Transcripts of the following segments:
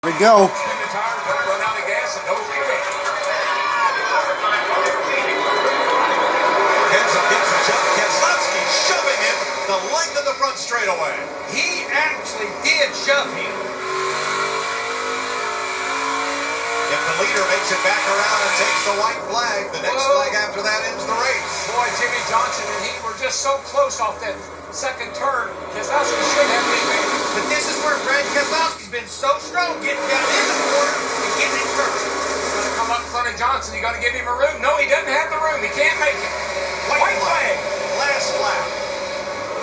Here we go. Shoving him the length of the front straightaway. He actually did shove him. If the leader makes it back around and takes the white flag, the next flag after that ends the race. Boy, Jimmy Johnson and he were just so close off that second turn. Keselowski should have been there. But this is where Brad Keselowski's been so strong, getting down in the corner and getting in first. He's going to come up in front of Johnson. He's going to give him a room. No, he doesn't have the room. He can't make it. White flag. Last lap.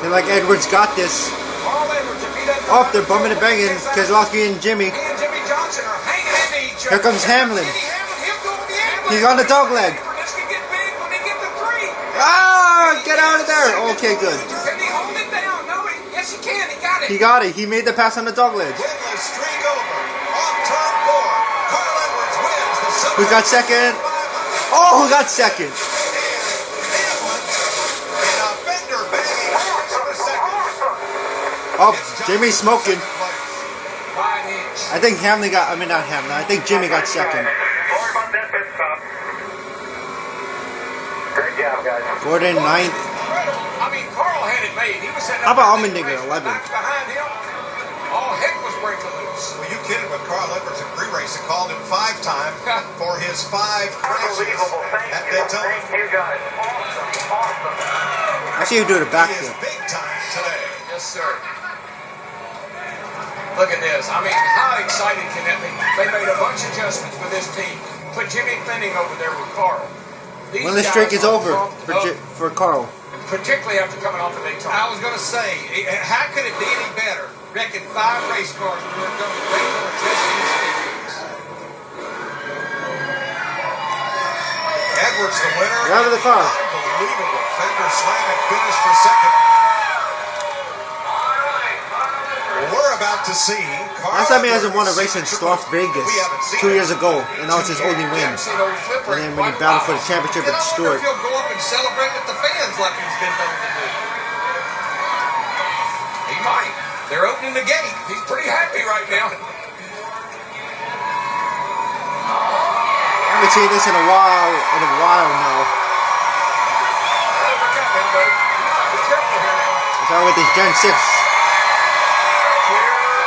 Feel like Edwards got this. Carl Edwards, if he doesn't Oh, they're bumming and banging. Keselowski and Jimmy. He and Jimmy Johnson are hanging into each other. Here comes Hamlin. He'll go with the ambulance. He's on the dog leg. This could get big when they get to 3. Ah, get out of there. Okay, good. Can he hold it down? No, yes, he can. He got it. He got it. He made the pass on the dog leg. Winless streak over. Off turn 4. Carl Edwards wins the silver. Who got second? Oh, who got second? Oh, Jimmy's smoking. I think Hamlin got, not Hamlin. I think Jimmy got second. Great job, guys. Gordon, 9th. I mean, Carl had it made. He was How about Allmendinger, 11th? Behind him, all heck was breaking loose. Well, you kidding with Carl Edwards in pre-race and called him 5 times for his 5 crashes at Daytona. Thank you, guys. Awesome. I see you do the He is backfield. big time today. Yes, sir. Look at this. I mean, how exciting can that be? They made a bunch of adjustments for this team. Put Jimmy Fenning over there with Carl. These When the guys streak is are over for Carl. particularly after coming off of Daytona. I was going to say, how could it be any better? Reckon 5 race cars were going to Daytona testing these speeds. Edwards the winner. Get out of the car. Unbelievable. Fender slamming finish for second. We're about to see Carl Last time he hasn't won a Edwards race since Las Vegas 2 years ago, and that was his only win. And then when he battled for the championship with Stewart. He'll go up and celebrate with the fans like he's been known to do. He might. They're opening the gate. He's pretty happy right now. I haven't seen this in a while now. Look out, man, buddy. Be careful here now. It's out with his Gen 6.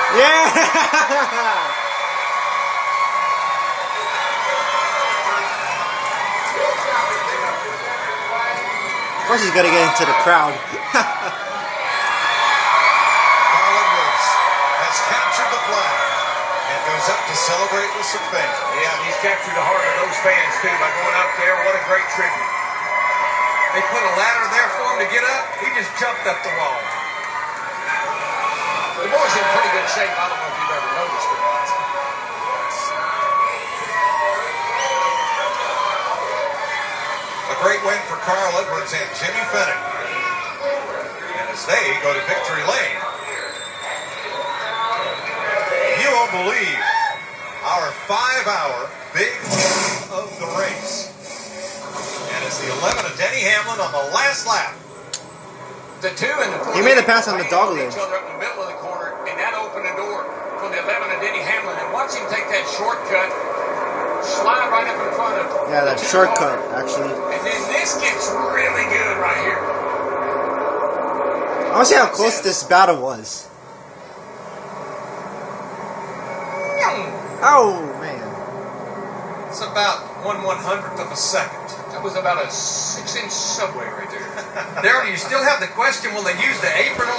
Yeah! Of course he's gonna get into the crowd. Carl Edwards has captured the flag and goes up to celebrate with some fans. Yeah, he's captured the heart of those fans, too, by going up there. What a great tribute. They put a ladder there for him to get up. He just jumped up the wall. The boy's in pretty good shape. I don't know if you've ever noticed or not. A great win for Carl Edwards and Jimmy Fenning. And as they go to victory lane, you won't believe our 5-hour big win of the race. And it's the 11 of Denny Hamlin on the last lap. The 2 and the 4. He made a pass on the dog leg. Each other up in the middle of the corner, and that opened the door for the 11 of Denny Hamlin. And watch him take that shortcut, slide right up in front of him. Yeah, that shortcut, actually. And then this gets really good right here. I want to see how close this battle was. Oh, man. It's about 1/100th of a second. That was about a 6-inch subway right there. Daryl, do you still have the question, will they use the apron on